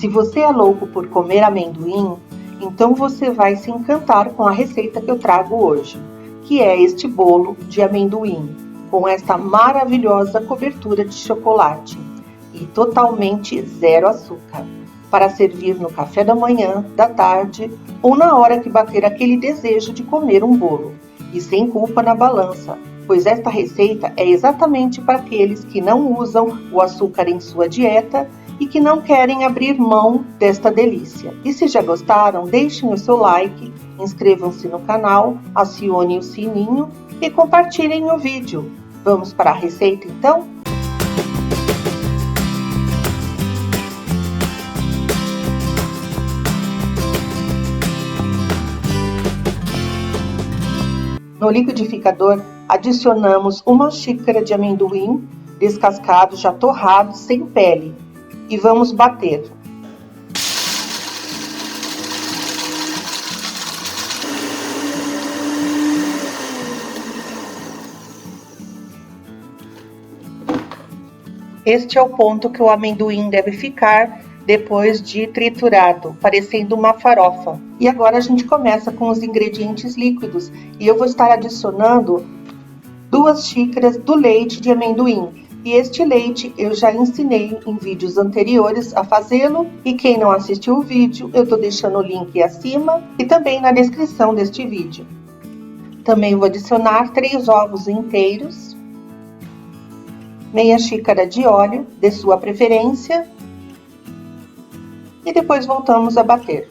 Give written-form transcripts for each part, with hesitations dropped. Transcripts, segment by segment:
Se você é louco por comer amendoim, então você vai se encantar com a receita que eu trago hoje, que é este bolo de amendoim, com esta maravilhosa cobertura de chocolate e totalmente zero açúcar, para servir no café da manhã, da tarde ou na hora que bater aquele desejo de comer um bolo, e sem culpa na balança, pois esta receita é exatamente para aqueles que não usam o açúcar em sua dieta e que não querem abrir mão desta delícia. E se já gostaram, deixem o seu like, inscrevam-se no canal, acionem o sininho e compartilhem o vídeo. Vamos para a receita então? No liquidificador, adicionamos uma xícara de amendoim descascado, já torrado, sem pele, e vamos bater. Este é o ponto que o amendoim deve ficar depois de triturado, parecendo uma farofa. E agora a gente começa com os ingredientes líquidos, e eu vou estar adicionando 2 xícaras do leite de amendoim. E este leite eu já ensinei em vídeos anteriores a fazê-lo, e quem não assistiu o vídeo, eu estou deixando o link acima e também na descrição deste vídeo. Também vou adicionar 3 ovos inteiros, meia xícara de óleo, de sua preferência, e depois voltamos a bater.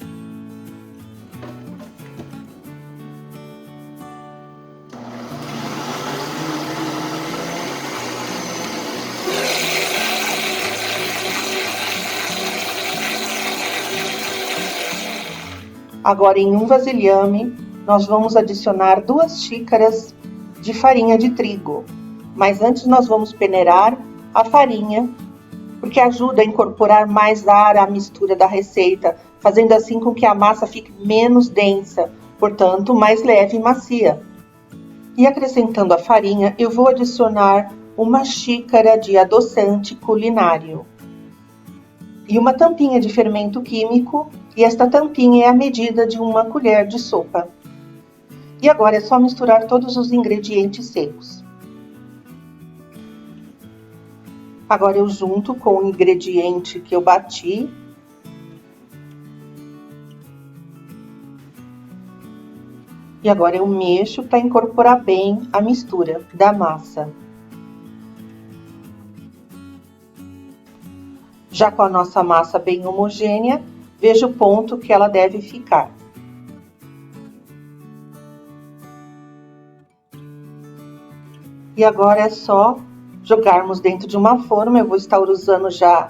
Agora, em um vasilhame, nós vamos adicionar 2 xícaras de farinha de trigo. Mas antes nós vamos peneirar a farinha, porque ajuda a incorporar mais ar à mistura da receita, fazendo assim com que a massa fique menos densa, portanto, mais leve e macia. E acrescentando a farinha, eu vou adicionar 1 xícara de adoçante culinário e uma tampinha de fermento químico, e esta tampinha é a medida de 1 colher de sopa. E agora é só misturar todos os ingredientes secos. Agora eu junto com o ingrediente que eu bati. E agora eu mexo para incorporar bem a mistura da massa. Já com a nossa massa bem homogênea, veja o ponto que ela deve ficar. E agora é só jogarmos dentro de uma forma. Eu vou estar usando já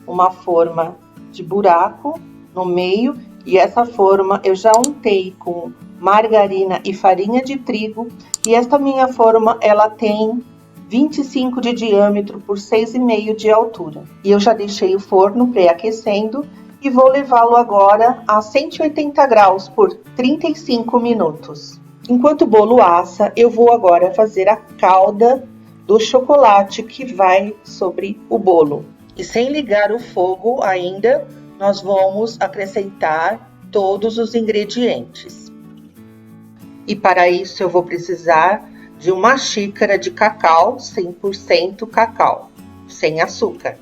uma forma de buraco no meio, e essa forma eu já untei com margarina e farinha de trigo, e esta minha forma ela tem 25 de diâmetro por 6,5 de altura. E eu já deixei o forno pré-aquecendo e vou levá-lo agora a 180 graus por 35 minutos. Enquanto o bolo assa, eu vou agora fazer a calda do chocolate que vai sobre o bolo. E sem ligar o fogo ainda, nós vamos acrescentar todos os ingredientes. E para isso eu vou precisar de 1 xícara de cacau, 100% cacau, sem açúcar.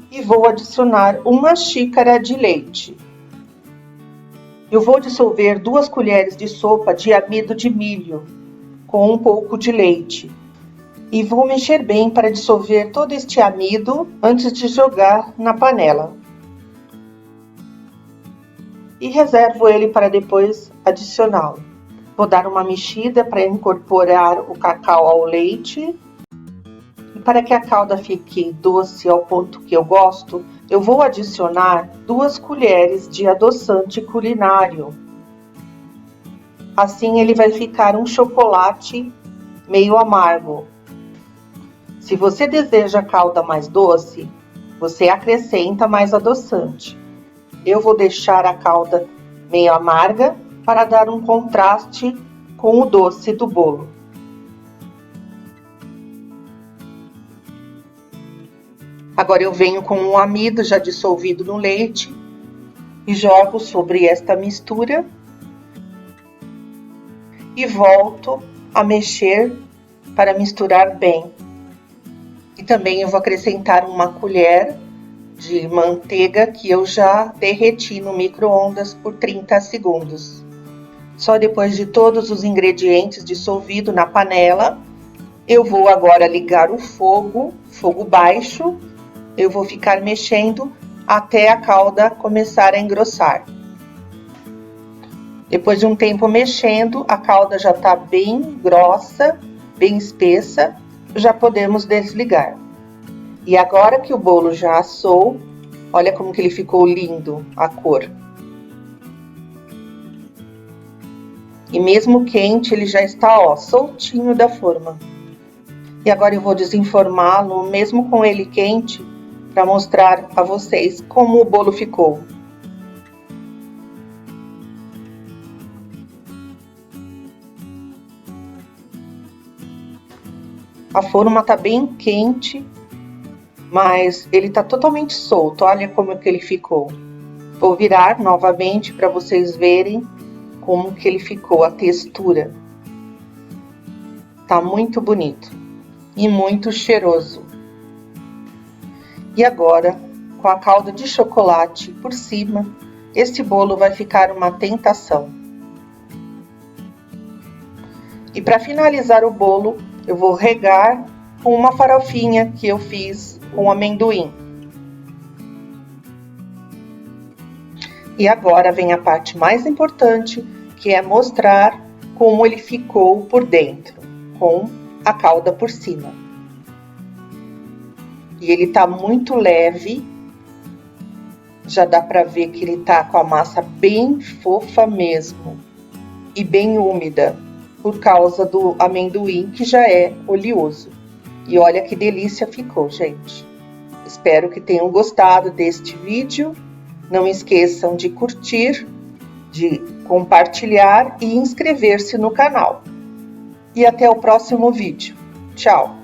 E vou adicionar 1 xícara de leite. Eu vou dissolver 2 colheres de sopa de amido de milho com um pouco de leite. E vou mexer bem para dissolver todo este amido antes de jogar na panela. E reservo ele para depois adicioná-lo. Vou dar uma mexida para incorporar o cacau ao leite. E para que a calda fique doce ao ponto que eu gosto, eu vou adicionar 2 colheres de adoçante culinário. Assim ele vai ficar um chocolate meio amargo. Se você deseja a calda mais doce, você acrescenta mais adoçante. Eu vou deixar a calda meio amarga para dar um contraste com o doce do bolo. Agora eu venho com o amido já dissolvido no leite e jogo sobre esta mistura e volto a mexer para misturar bem. E também eu vou acrescentar uma colher de manteiga que eu já derreti no micro-ondas por 30 segundos. Só depois de todos os ingredientes dissolvidos na panela, eu vou agora ligar o fogo baixo. Eu vou ficar mexendo até a calda começar a engrossar. Depois de um tempo mexendo, a calda já está bem grossa, bem espessa, já podemos desligar. E agora que o bolo já assou, olha como que ele ficou lindo, a cor. E mesmo quente, ele já está, ó, soltinho da forma. E agora eu vou desenformá-lo, mesmo com ele quente, para mostrar a vocês como o bolo ficou. A forma tá bem quente, mas ele tá totalmente solto. Olha como que ele ficou. Vou virar novamente para vocês verem como que ele ficou, a textura. Tá muito bonito e muito cheiroso. E agora, com a calda de chocolate por cima, este bolo vai ficar uma tentação. E para finalizar o bolo, eu vou regar com uma farofinha que eu fiz com amendoim. E agora vem a parte mais importante, que é mostrar como ele ficou por dentro, com a calda por cima. E ele tá muito leve, já dá pra ver que ele tá com a massa bem fofa mesmo e bem úmida, por causa do amendoim que já é oleoso. E olha que delícia ficou, gente. Espero que tenham gostado deste vídeo. Não esqueçam de curtir, de compartilhar e inscrever-se no canal. E até o próximo vídeo. Tchau!